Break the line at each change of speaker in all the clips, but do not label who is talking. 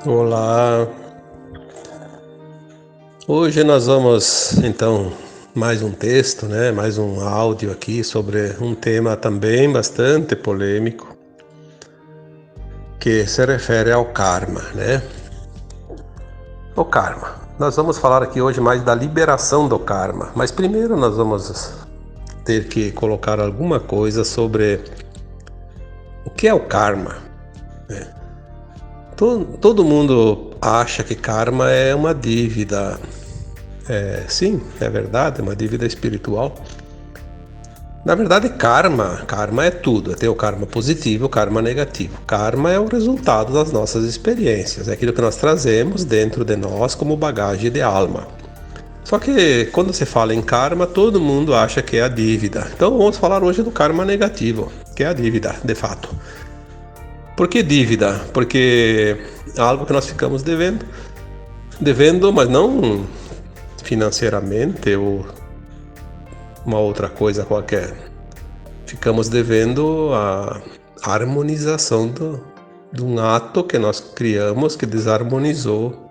Olá, hoje nós vamos então mais um texto, né? Mais um áudio aqui sobre um tema também bastante polêmico que se refere ao karma, né? O karma. Nós vamos falar aqui hoje mais da liberação do karma, mas primeiro nós vamos ter que colocar alguma coisa sobre o que é o karma, né? Todo mundo acha que karma é uma dívida. Sim, é verdade, é uma dívida espiritual. Na verdade, karma é tudo. Tem o karma positivo e o karma negativo. Karma é o resultado das nossas experiências, é aquilo que nós trazemos dentro de nós como bagagem de alma. Só que quando se fala em karma, todo mundo acha que é a dívida. Então vamos falar hoje do karma negativo, que é a dívida, de fato. Por que dívida? Porque é algo que nós ficamos devendo, mas não financeiramente ou uma outra coisa qualquer. Ficamos devendo a harmonização de um ato que nós criamos que desarmonizou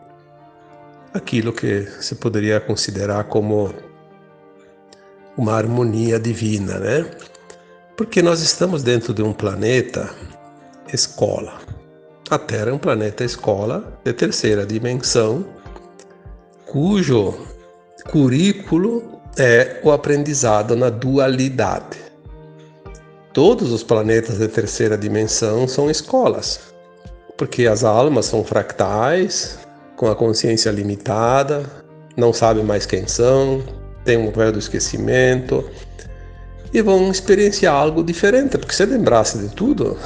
aquilo que se poderia considerar como uma harmonia divina, né? Porque nós estamos dentro de um planeta escola. A Terra é um planeta escola de terceira dimensão, cujo currículo é o aprendizado na dualidade. Todos os planetas de terceira dimensão são escolas, porque as almas são fractais, com a consciência limitada, não sabem mais quem são, têm um véu do esquecimento e vão experienciar algo diferente, porque se lembrasse de tudo,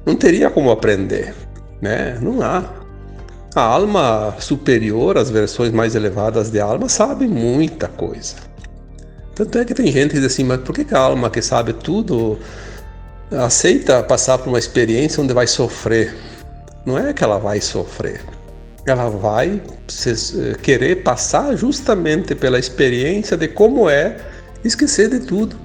não teria como aprender, né? Não há. A alma superior, as versões mais elevadas de alma, sabem muita coisa. Tanto é que tem gente que diz assim, mas por que a alma que sabe tudo aceita passar por uma experiência onde vai sofrer? Não é que ela vai sofrer. Ela vai querer passar justamente pela experiência de como é esquecer de tudo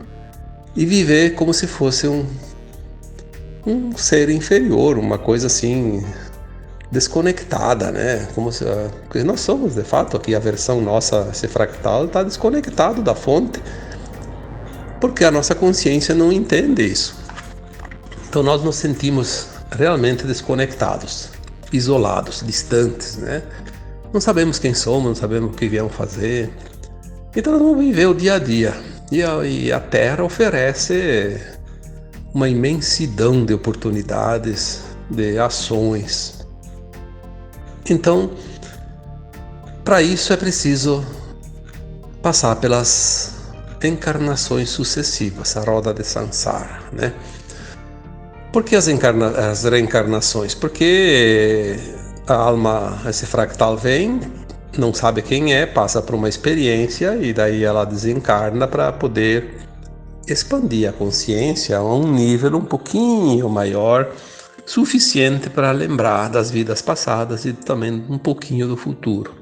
e viver como se fosse um ser inferior, uma coisa assim desconectada, né? Porque nós somos, de fato, aqui a versão nossa, esse fractal, está desconectado da fonte, porque a nossa consciência não entende isso. Então nós nos sentimos realmente desconectados, isolados, distantes, né? Não sabemos quem somos, não sabemos o que viemos fazer. Então nós vamos viver o dia a dia. E a Terra oferece uma imensidão de oportunidades, de ações. Então, para isso é preciso passar pelas encarnações sucessivas, a roda de Sansara, né? Por que as reencarnações? Porque a alma, esse fractal vem, não sabe quem é, passa por uma experiência e daí ela desencarna para poder expandir a consciência a um nível um pouquinho maior, suficiente para lembrar das vidas passadas e também um pouquinho do futuro.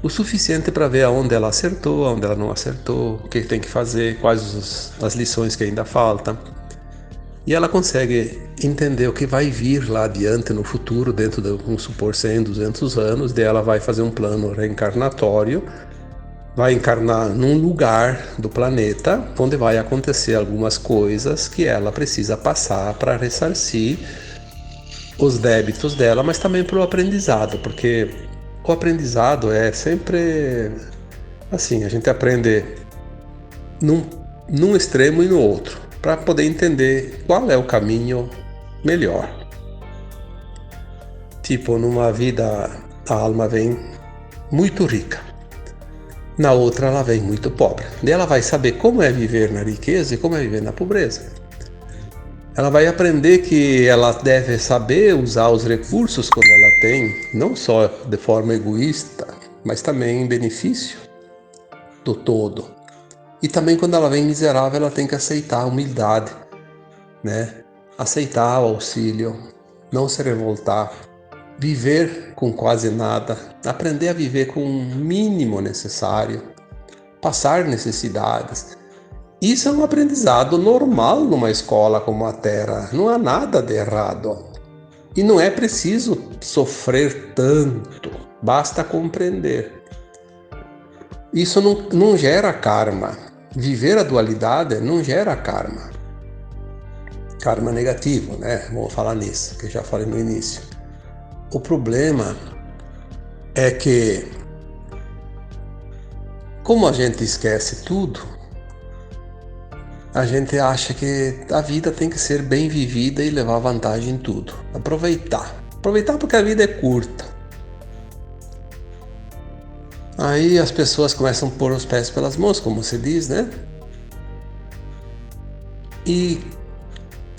O suficiente para ver aonde ela acertou, aonde ela não acertou, o que tem que fazer, quais as lições que ainda faltam. E ela consegue entender o que vai vir lá adiante no futuro, dentro de, vamos supor, 100, 200 anos, daí ela vai fazer um plano reencarnatório, vai encarnar num lugar do planeta onde vai acontecer algumas coisas que ela precisa passar para ressarcir os débitos dela, mas também para o aprendizado, porque o aprendizado é sempre assim, a gente aprende num extremo e no outro, para poder entender qual é o caminho melhor. Tipo, numa vida a alma vem muito rica, na outra ela vem muito pobre. Daí ela vai saber como é viver na riqueza e como é viver na pobreza. Ela vai aprender que ela deve saber usar os recursos quando ela tem, não só de forma egoísta, mas também em benefício do todo. E também quando ela vem miserável, ela tem que aceitar a humildade, né? Aceitar o auxílio, não se revoltar, viver com quase nada, aprender a viver com o mínimo necessário, passar necessidades. Isso é um aprendizado normal numa escola como a Terra, não há nada de errado. E não é preciso sofrer tanto, basta compreender. Isso não gera karma. Viver a dualidade não gera karma. Karma negativo, né? Vamos falar nisso, que eu já falei no início. O problema é que, como a gente esquece tudo, a gente acha que a vida tem que ser bem vivida e levar vantagem em tudo. Aproveitar. Aproveitar porque a vida é curta. Aí as pessoas começam a pôr os pés pelas mãos, como se diz, né? E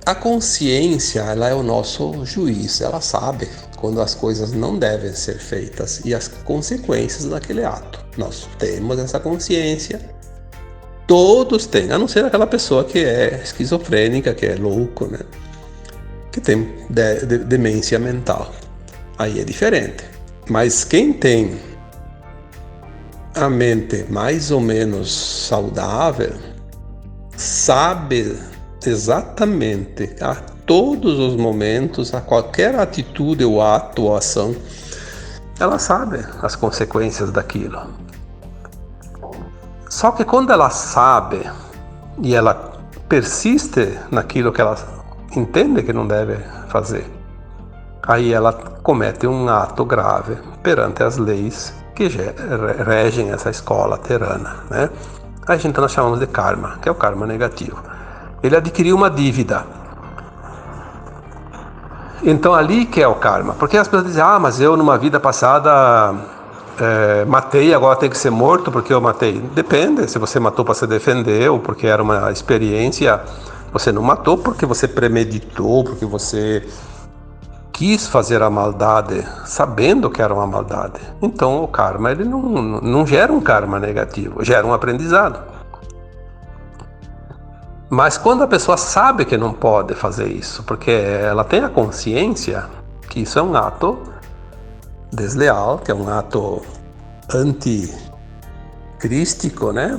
a consciência, ela é o nosso juiz. Ela sabe quando as coisas não devem ser feitas e as consequências daquele ato. Nós temos essa consciência. Todos têm, a não ser aquela pessoa que é esquizofrênica, que é louco, né? Que tem demência mental. Aí é diferente. Mas quem tem a mente mais ou menos saudável sabe exatamente a todos os momentos, a qualquer atitude ou ato ou ação, ela sabe as consequências daquilo. Só que quando ela sabe e ela persiste naquilo que ela entende que não deve fazer, aí ela comete um ato grave perante as leis que regem essa escola terrana, né? A gente nós chamamos de karma, que é o karma negativo. Ele adquiriu uma dívida. Então ali que é o karma. Porque as pessoas dizem, mas eu numa vida passada matei, agora tem que ser morto porque eu matei. Depende, se você matou para se defender ou porque era uma experiência, você não matou porque você premeditou, porque você quis fazer a maldade sabendo que era uma maldade. Então o karma, ele não gera um karma negativo, gera um aprendizado. Mas quando a pessoa sabe que não pode fazer isso, porque ela tem a consciência que isso é um ato desleal, que é um ato anticrístico, né?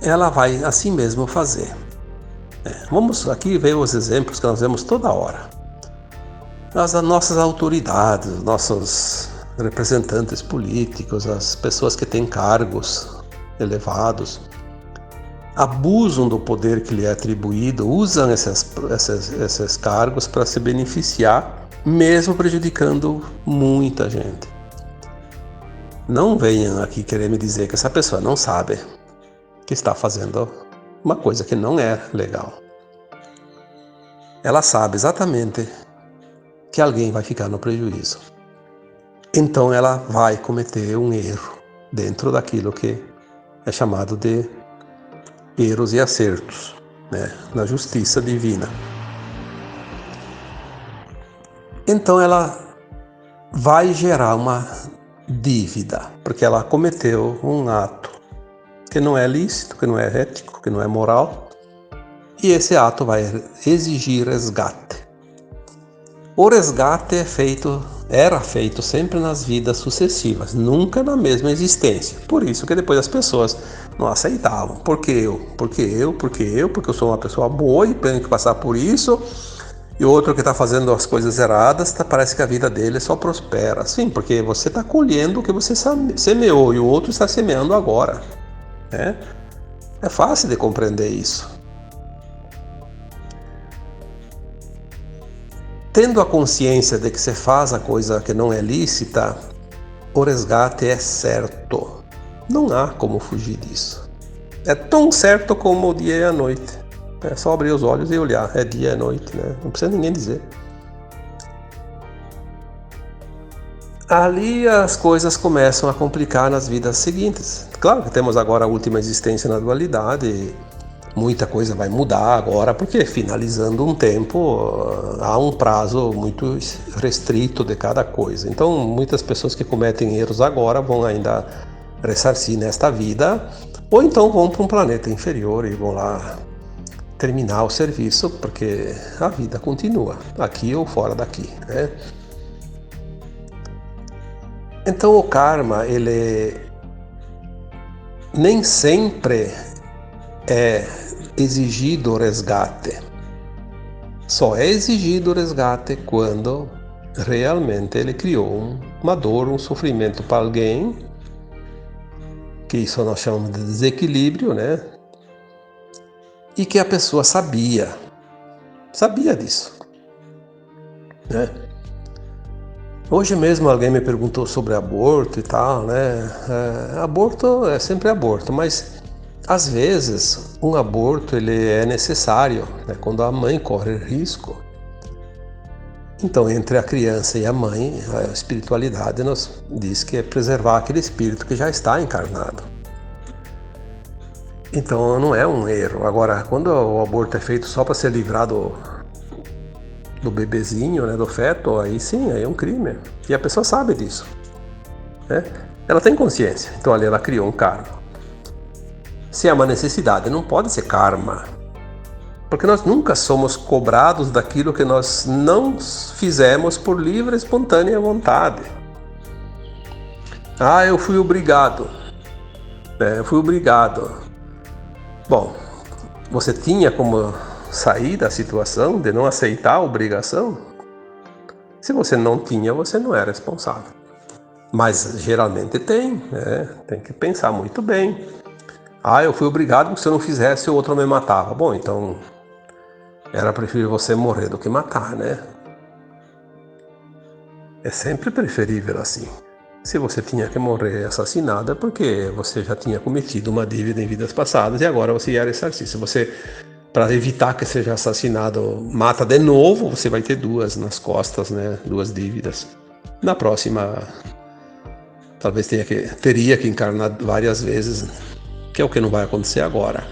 Ela vai assim mesmo fazer. Vamos aqui ver os exemplos que nós vemos toda hora. As nossas autoridades, os nossos representantes políticos, as pessoas que têm cargos elevados, abusam do poder que lhe é atribuído, usam esses cargos para se beneficiar, mesmo prejudicando muita gente. Não venham aqui querer me dizer que essa pessoa não sabe que está fazendo uma coisa que não é legal. Ela sabe exatamente que alguém vai ficar no prejuízo. Então ela vai cometer um erro dentro daquilo que é chamado de erros e acertos, né, na justiça divina. Então ela vai gerar uma dívida, porque ela cometeu um ato que não é lícito, que não é ético, que não é moral, e esse ato vai exigir resgate. O resgate era feito sempre nas vidas sucessivas, nunca na mesma existência. Por isso que depois as pessoas não aceitavam. Porque eu sou uma pessoa boa e tenho que passar por isso. E o outro que está fazendo as coisas erradas, parece que a vida dele só prospera. Sim, porque você está colhendo o que você semeou e o outro está semeando agora. Né? É fácil de compreender isso. Tendo a consciência de que você faz a coisa que não é lícita, o resgate é certo. Não há como fugir disso. É tão certo como o dia e a noite. É só abrir os olhos e olhar. É dia e noite, né? Não precisa ninguém dizer. Ali as coisas começam a complicar nas vidas seguintes. Claro que temos agora a última existência na dualidade. Muita coisa vai mudar agora, porque finalizando um tempo, há um prazo muito restrito de cada coisa. Então, muitas pessoas que cometem erros agora vão ainda ressarcir nesta vida, ou então vão para um planeta inferior e vão lá terminar o serviço, porque a vida continua, aqui ou fora daqui, né? Então, o karma, ele nem sempre é exigido o resgate. Só é exigido o resgate quando realmente ele criou uma dor, um sofrimento para alguém, que isso nós chamamos de desequilíbrio, né? E que a pessoa sabia disso, né? Hoje mesmo alguém me perguntou sobre aborto e tal, né? Aborto é sempre aborto, mas às vezes um aborto ele é necessário, né? Quando a mãe corre risco. Então, entre a criança e a mãe, a espiritualidade nos diz que é preservar aquele espírito que já está encarnado. Então, não é um erro. Agora, quando o aborto é feito só para ser livrado do bebezinho, né, do feto, aí sim, aí é um crime. E a pessoa sabe disso, né? Ela tem consciência. Então, ali ela criou um karma. Se é uma necessidade, não pode ser karma. Porque nós nunca somos cobrados daquilo que nós não fizemos por livre e espontânea vontade. Eu fui obrigado. Eu fui obrigado. Bom, você tinha como sair da situação de não aceitar a obrigação? Se você não tinha, você não é responsável. Mas geralmente tem, né? Tem que pensar muito bem. Eu fui obrigado porque se eu não fizesse, o outro me matava. Bom, então era preferível você morrer do que matar, né? É sempre preferível assim. Se você tinha que morrer assassinado é porque você já tinha cometido uma dívida em vidas passadas e agora você ia ressarcir. Se você, para evitar que seja assassinado, mata de novo, você vai ter duas nas costas, né? Duas dívidas. Na próxima, talvez teria que encarnar várias vezes, que é o que não vai acontecer agora.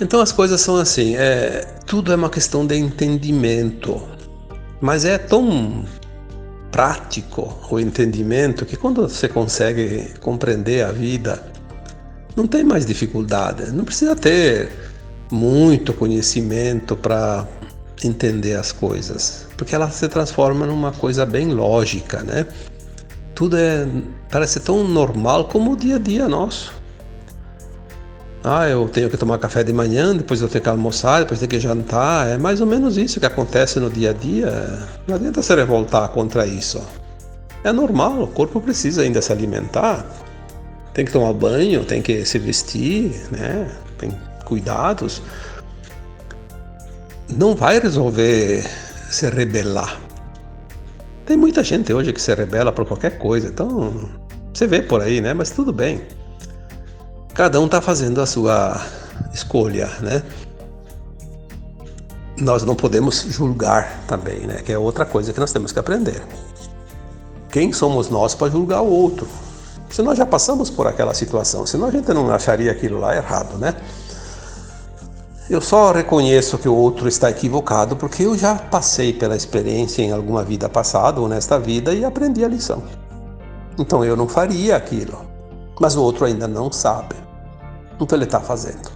Então as coisas são assim, tudo é uma questão de entendimento, mas é tão prático o entendimento que quando você consegue compreender a vida, não tem mais dificuldade, não precisa ter muito conhecimento para entender as coisas, porque ela se transforma numa coisa bem lógica, né? Tudo parece tão normal como o dia a dia nosso. Eu tenho que tomar café de manhã, depois eu tenho que almoçar, depois tenho que jantar. É mais ou menos isso que acontece no dia a dia. Não adianta se revoltar contra isso. É normal, o corpo precisa ainda se alimentar. Tem que tomar banho, tem que se vestir, né? Tem cuidados. Não vai resolver se rebelar. Tem muita gente hoje que se rebela por qualquer coisa, então você vê por aí, né? Mas tudo bem. Cada um está fazendo a sua escolha, né? Nós não podemos julgar também, né? Que é outra coisa que nós temos que aprender. Quem somos nós para julgar o outro? Se nós já passamos por aquela situação, senão a gente não acharia aquilo lá errado, né? Eu só reconheço que o outro está equivocado porque eu já passei pela experiência em alguma vida passada ou nesta vida e aprendi a lição. Então eu não faria aquilo, mas o outro ainda não sabe. Então ele está fazendo.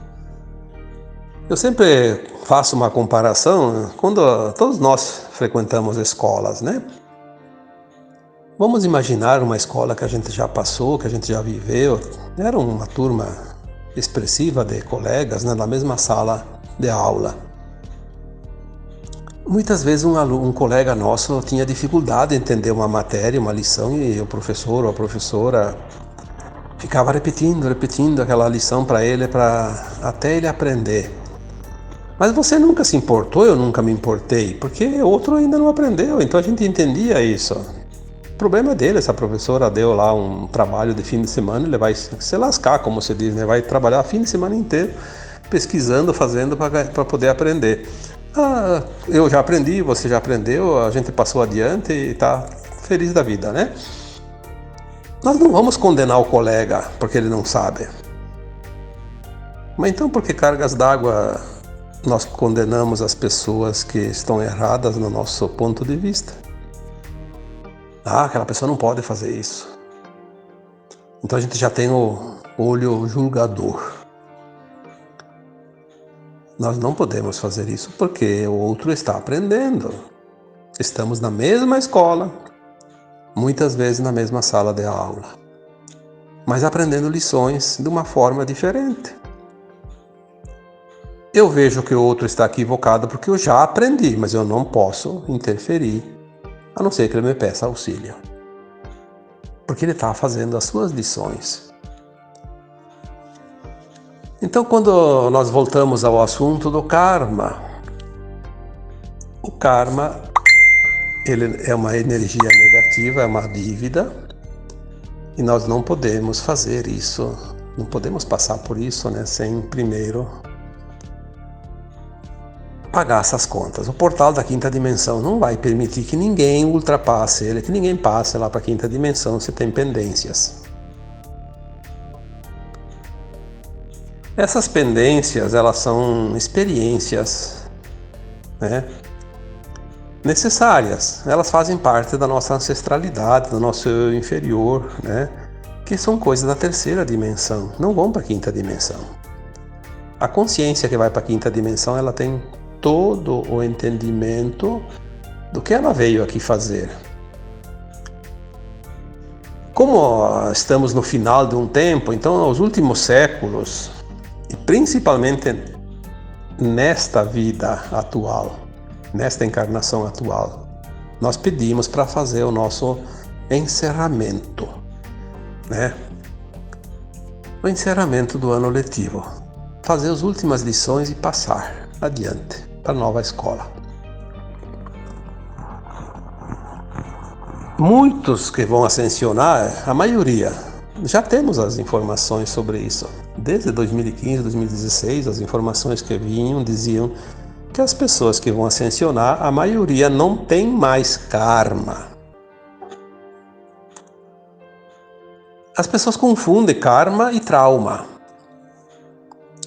Eu sempre faço uma comparação quando todos nós frequentamos escolas, né? Vamos imaginar uma escola que a gente já passou, que a gente já viveu. Era uma turma expressiva de colegas, né, na mesma sala de aula. Muitas vezes um colega nosso tinha dificuldade em entender uma matéria, uma lição, e o professor ou a professora ficava repetindo aquela lição para ele, até ele aprender. Mas você nunca se importou, eu nunca me importei, porque o outro ainda não aprendeu, então a gente entendia isso. O problema é dele, se a professora deu lá um trabalho de fim de semana, ele vai se lascar, como se diz, né? Vai trabalhar fim de semana inteiro, pesquisando, fazendo para poder aprender. Eu já aprendi, você já aprendeu, a gente passou adiante e está feliz da vida, né? Nós não vamos condenar o colega porque ele não sabe. Mas então por que cargas d'água nós condenamos as pessoas que estão erradas no nosso ponto de vista? Aquela pessoa não pode fazer isso. Então a gente já tem o olho julgador. Nós não podemos fazer isso porque o outro está aprendendo. Estamos na mesma escola, muitas vezes na mesma sala de aula, mas aprendendo lições de uma forma diferente. Eu vejo que o outro está equivocado porque eu já aprendi, mas eu não posso interferir, a não ser que ele me peça auxílio. Porque ele está fazendo as suas lições. Então, quando nós voltamos ao assunto do karma, o karma ele é uma energia negativa, é uma dívida, e nós não podemos fazer isso, não podemos passar por isso, né, sem primeiro pagar essas contas. O portal da quinta dimensão não vai permitir que ninguém ultrapasse ele, que ninguém passe lá para a quinta dimensão se tem pendências. Essas pendências, elas são experiências, né, necessárias. Elas fazem parte da nossa ancestralidade, do nosso eu inferior, né, que são coisas da terceira dimensão, não vão para a quinta dimensão. A consciência que vai para a quinta dimensão, ela tem todo o entendimento do que ela veio aqui fazer. Como estamos no final de um tempo, então os últimos séculos, e principalmente nesta vida atual, nesta encarnação atual, nós pedimos para fazer o nosso encerramento, né? O encerramento do ano letivo. Fazer as últimas lições e passar adiante para a nova escola. Muitos que vão ascensionar, a maioria, já temos as informações sobre isso. Desde 2015, 2016, as informações que vinham diziam que as pessoas que vão ascensionar, a maioria não tem mais karma. As pessoas confundem karma e trauma.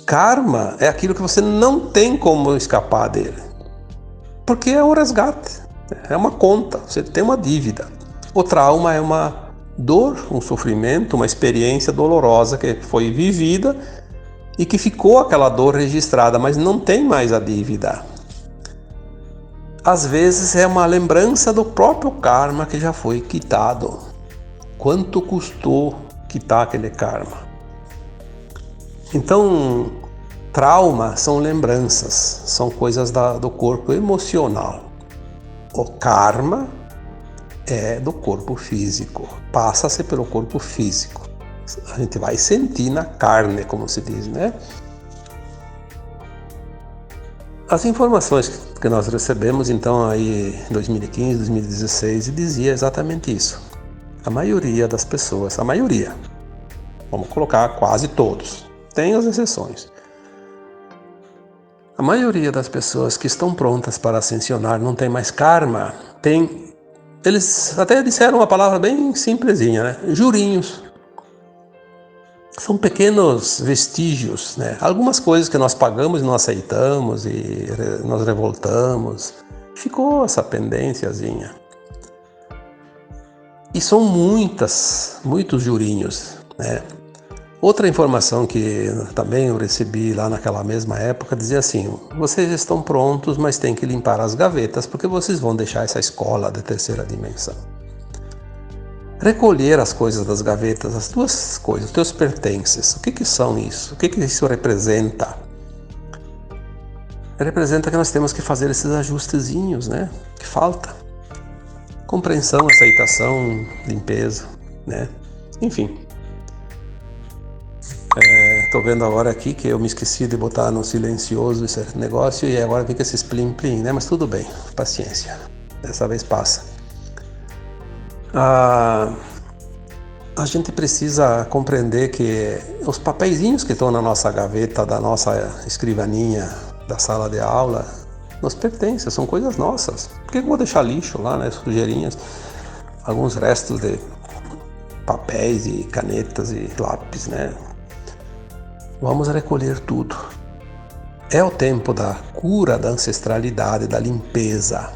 Karma é aquilo que você não tem como escapar dele. Porque é o resgate, é uma conta, você tem uma dívida. O trauma é uma dor, um sofrimento, uma experiência dolorosa que foi vivida e que ficou aquela dor registrada, mas não tem mais a dívida. Às vezes é uma lembrança do próprio karma que já foi quitado. Quanto custou quitar aquele karma? Então, trauma são lembranças, são coisas do corpo emocional. O karma é do corpo físico, passa-se pelo corpo físico. A gente vai sentir na carne, como se diz, né? As informações que nós recebemos, então, aí em 2015, 2016, dizia exatamente isso. A maioria das pessoas, a maioria, vamos colocar quase todos, tem as exceções. A maioria das pessoas que estão prontas para ascensionar não tem mais karma, tem. Eles até disseram uma palavra bem simplesinha, né? Jurinhos. São pequenos vestígios, né? Algumas coisas que nós pagamos e não aceitamos e nós revoltamos. Ficou essa pendênciazinha. E são muitos jurinhos, né? Outra informação que também eu recebi lá naquela mesma época dizia assim: vocês estão prontos, mas tem que limpar as gavetas porque vocês vão deixar essa escola de terceira dimensão. Recolher as coisas das gavetas, as tuas coisas, os teus pertences. O que são isso? O que isso representa? Representa que nós temos que fazer esses ajustezinhos, né? Que falta. Compreensão, aceitação, limpeza, né? Enfim. Tô vendo agora aqui que eu me esqueci de botar no silencioso esse negócio e agora fica esse plim-plim, né? Mas tudo bem, paciência. Dessa vez passa. A gente precisa compreender que os papeizinhos que estão na nossa gaveta, da nossa escrivaninha, da sala de aula, nos pertencem, são coisas nossas. Por que eu vou deixar lixo lá, né? Sujeirinhas, alguns restos de papéis e canetas e lápis, né? Vamos recolher tudo. É o tempo da cura, da ancestralidade, da limpeza.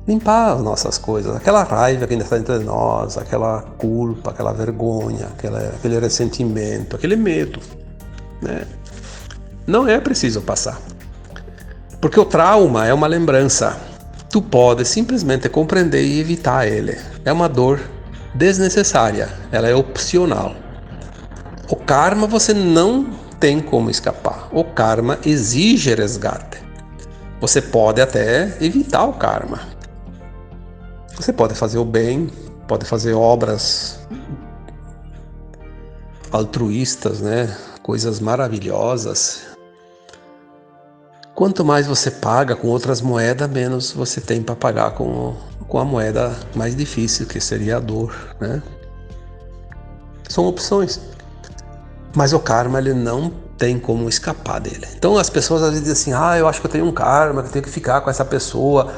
Limpar as nossas coisas, aquela raiva que ainda está entre nós, aquela culpa, aquela vergonha, aquele ressentimento, aquele medo, né? Não é preciso passar. Porque o trauma é uma lembrança. Tu podes simplesmente compreender e evitar ele. É uma dor desnecessária, ela é opcional. O karma você não tem como escapar. O karma exige resgate. Você pode até evitar o karma. Você pode fazer o bem, pode fazer obras altruístas, né? Coisas maravilhosas. Quanto mais você paga com outras moedas, menos você tem para pagar com a moeda mais difícil, que seria a dor, né? São opções. Mas o karma, ele não tem como escapar dele. Então as pessoas às vezes dizem assim, eu acho que eu tenho um karma, que eu tenho que ficar com essa pessoa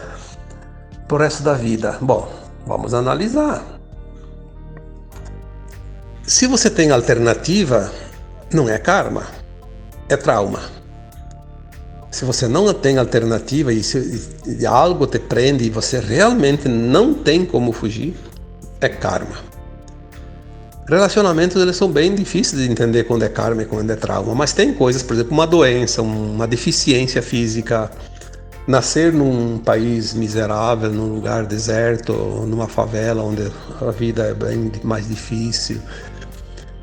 pro resto da vida. Bom, vamos analisar. Se você tem alternativa, não é karma, é trauma. Se você não tem alternativa e se algo te prende e você realmente não tem como fugir, é karma. Relacionamentos, eles são bem difíceis de entender quando é karma e quando é trauma, mas tem coisas, por exemplo, uma doença, uma deficiência física, nascer num país miserável, num lugar deserto, numa favela onde a vida é bem mais difícil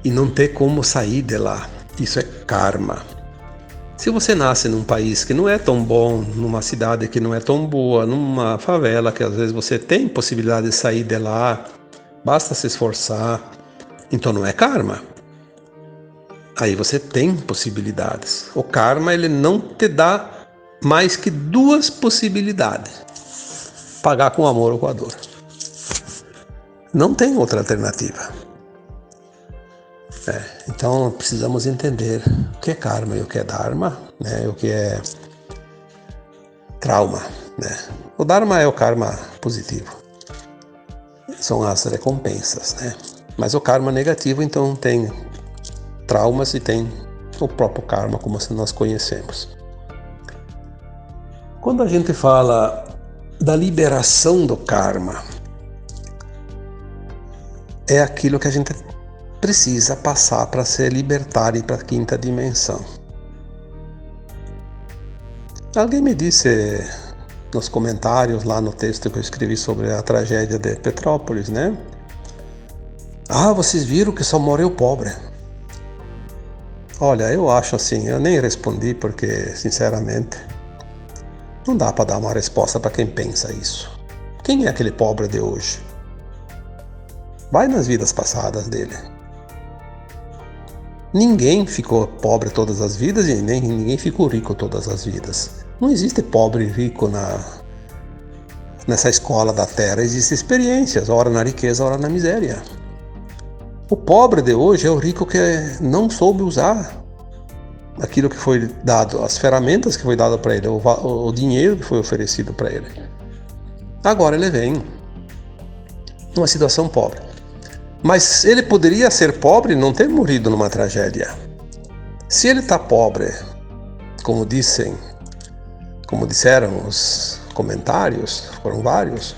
e não ter como sair de lá, isso é karma. Se você nasce num país que não é tão bom, numa cidade que não é tão boa, numa favela que às vezes você tem possibilidade de sair de lá, basta se esforçar, então não é karma. Aí você tem possibilidades. O karma, ele não te dá mais que duas possibilidades: pagar com amor ou com a dor. Não tem outra alternativa. Então precisamos entender o que é karma e o que é dharma, né? O que é trauma, né? O dharma é o karma positivo, são as recompensas, né? Mas o karma negativo, então, tem traumas e tem o próprio karma, como nós conhecemos. Quando a gente fala da liberação do karma, é aquilo que a gente precisa passar para se libertar e para a quinta dimensão. Alguém me disse nos comentários lá no texto que eu escrevi sobre a tragédia de Petrópolis, né? Vocês viram que só morreu pobre. Olha, eu acho assim, eu nem respondi porque, sinceramente, não dá para dar uma resposta para quem pensa isso. Quem é aquele pobre de hoje? Vai nas vidas passadas dele. Ninguém ficou pobre todas as vidas e nem ninguém ficou rico todas as vidas. Não existe pobre e rico nessa escola da Terra. Existem experiências, ora na riqueza, ora na miséria. O pobre de hoje é o rico que não soube usar aquilo que foi dado, as ferramentas que foi dado para ele, o dinheiro que foi oferecido para ele. Agora ele vem numa situação pobre. Mas ele poderia ser pobre e não ter morrido numa tragédia. Se ele está pobre, como disseram os comentários, foram vários,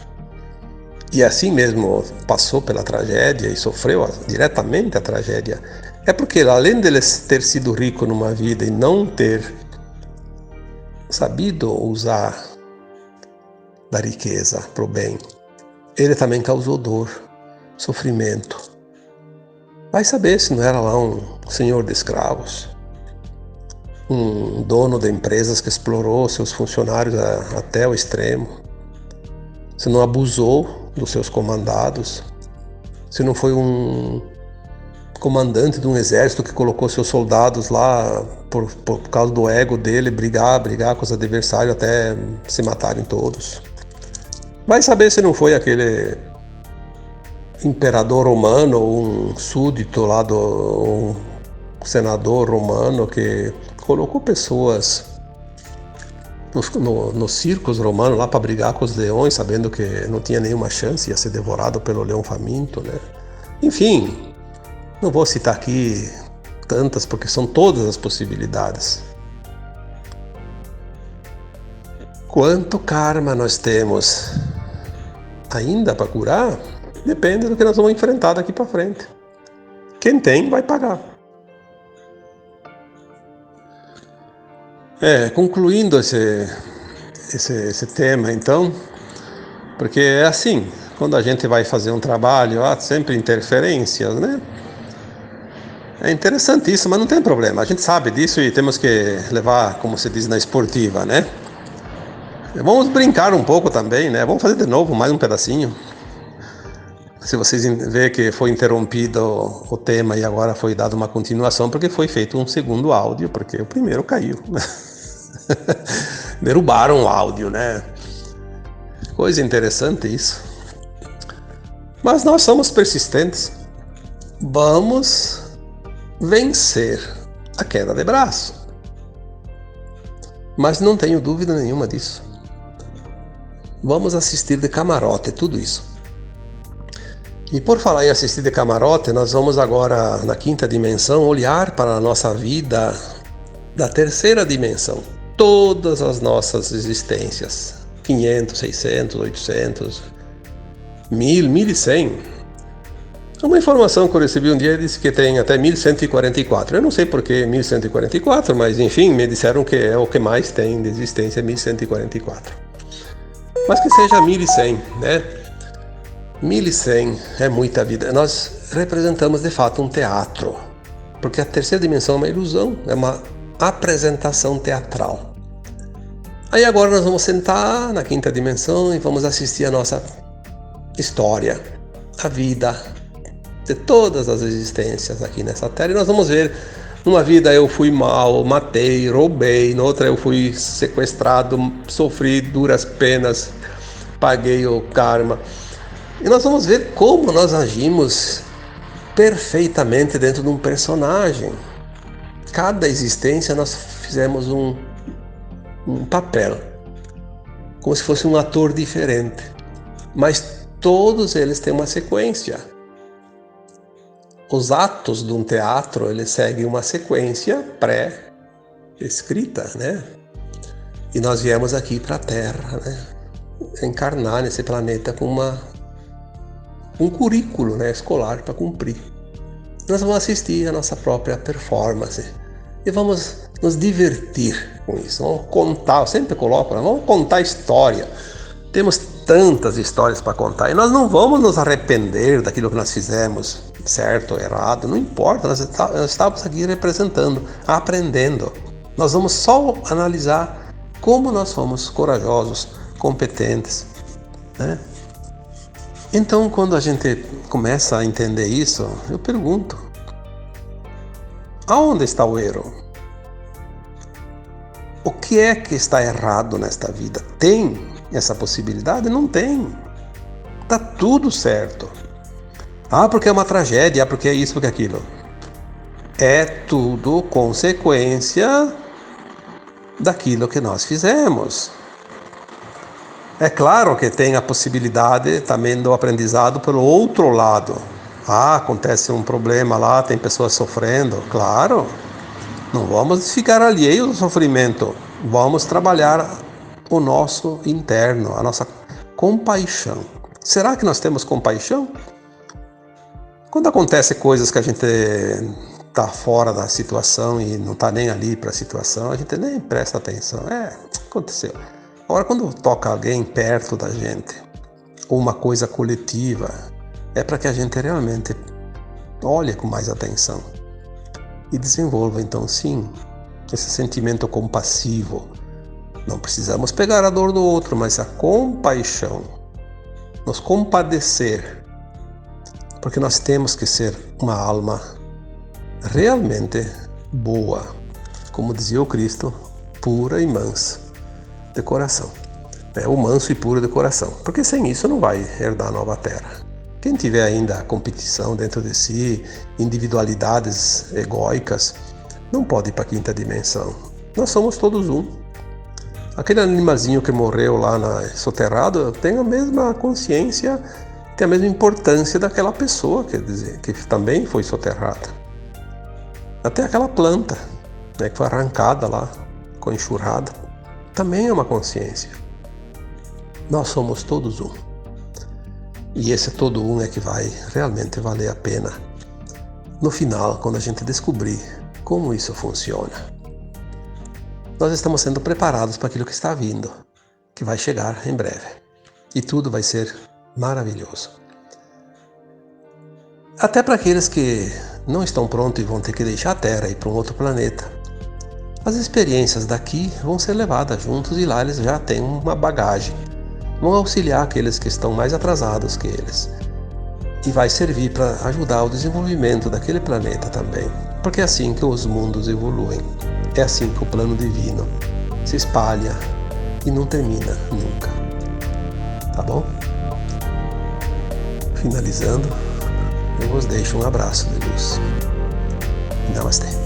e assim mesmo passou pela tragédia e sofreu diretamente a tragédia, é porque além dele ter sido rico numa vida e não ter sabido usar da riqueza para o bem, ele também causou dor, sofrimento. Vai saber se não era lá um senhor de escravos, um dono de empresas que explorou seus funcionários até o extremo, se não abusou dos seus comandados, se não foi um comandante de um exército que colocou seus soldados lá por causa do ego dele, brigar com os adversários até se matarem todos. Vai saber se não foi aquele imperador romano ou um súdito lá um senador romano que colocou pessoas nos circos romanos lá para brigar com os leões, sabendo que não tinha nenhuma chance, ia ser devorado pelo leão faminto, né? Enfim, não vou citar aqui tantas porque são todas as possibilidades. Quanto karma nós temos ainda para curar? Depende do que nós vamos enfrentar daqui para frente. Quem tem vai pagar. Concluindo esse tema, então, porque é assim, quando a gente vai fazer um trabalho, há sempre interferências, né? É interessante isso, mas não tem problema. A gente sabe disso e temos que levar, como se diz na esportiva, né? Vamos brincar um pouco também, né? Vamos fazer de novo mais um pedacinho. Se vocês verem que foi interrompido o tema e agora foi dado uma continuação, porque foi feito um segundo áudio, porque o primeiro caiu. Derrubaram o áudio, né? Coisa interessante isso. Mas nós somos persistentes. Vamos vencer a queda de braço. Mas não tenho dúvida nenhuma disso. Vamos assistir de camarote tudo isso. E por falar em assistir de camarote, nós vamos agora, na quinta dimensão, olhar para a nossa vida da terceira dimensão. Todas as nossas existências. 500, 600, 800, 1000, 1100. Uma informação que eu recebi um dia disse que tem até 1144. Eu não sei por que 1144, mas enfim, me disseram que é o que mais tem de existência, 1144. Mas que seja 1100, né? 1100 é muita vida. Nós representamos de fato um teatro, porque a terceira dimensão é uma ilusão, é uma apresentação teatral. Aí agora nós vamos sentar na quinta dimensão e vamos assistir a nossa história, a vida de todas as existências aqui nessa Terra. E nós vamos ver, numa vida eu fui mal, matei, roubei, noutra eu fui sequestrado, sofri duras penas, paguei o karma. E nós vamos ver como nós agimos perfeitamente dentro de um personagem. Cada existência nós fizemos um papel, como se fosse um ator diferente. Mas todos eles têm uma sequência. Os atos de um teatro, eles seguem uma sequência pré-escrita, né? E nós viemos aqui para a Terra, né? Encarnar nesse planeta com um currículo, né, escolar para cumprir. Nós vamos assistir a nossa própria performance e vamos nos divertir com isso. Vamos contar, eu sempre coloco, né? Vamos contar história. Temos tantas histórias para contar e nós não vamos nos arrepender daquilo que nós fizemos, certo ou errado, não importa, nós estamos aqui representando, aprendendo. Nós vamos só analisar como nós somos corajosos, competentes, né? Então, quando a gente começa a entender isso, eu pergunto: aonde está o erro? O que é que está errado nesta vida? Tem essa possibilidade? Não tem. Está tudo certo. Ah, porque é uma tragédia, porque é isso, porque é aquilo. É tudo consequência daquilo que nós fizemos. É claro que tem a possibilidade também do aprendizado pelo outro lado. Ah, acontece um problema lá, tem pessoas sofrendo. Claro, não vamos ficar alheios ao sofrimento. Vamos trabalhar o nosso interno, a nossa compaixão. Será que nós temos compaixão? Quando acontece coisas que a gente está fora da situação e não está nem ali para a situação, a gente nem presta atenção. Aconteceu. Agora, quando toca alguém perto da gente, ou uma coisa coletiva, é para que a gente realmente olhe com mais atenção e desenvolva, então, sim, esse sentimento compassivo. Não precisamos pegar a dor do outro, mas a compaixão, nos compadecer, porque nós temos que ser uma alma realmente boa, como dizia o Cristo, pura e mansa de coração, o manso e puro de coração, porque sem isso não vai herdar a nova terra. Quem tiver ainda a competição dentro de si, individualidades egóicas, não pode ir para a quinta dimensão. Nós somos todos um. Aquele animazinho que morreu lá soterrado tem a mesma consciência, tem a mesma importância daquela pessoa, quer dizer, que também foi soterrada. Até aquela planta, né, que foi arrancada lá, com enxurrada, também é uma consciência. Nós somos todos um. E esse todo um é que vai realmente valer a pena no final, quando a gente descobrir como isso funciona. Nós estamos sendo preparados para aquilo que está vindo, que vai chegar em breve. E tudo vai ser maravilhoso. Até para aqueles que não estão prontos e vão ter que deixar a Terra e ir para um outro planeta. As experiências daqui vão ser levadas juntos e lá eles já têm uma bagagem. Vão auxiliar aqueles que estão mais atrasados que eles. E vai servir para ajudar o desenvolvimento daquele planeta também. Porque é assim que os mundos evoluem. É assim que o plano divino se espalha e não termina nunca. Tá bom? Finalizando, eu vos deixo um abraço de luz. Namastê.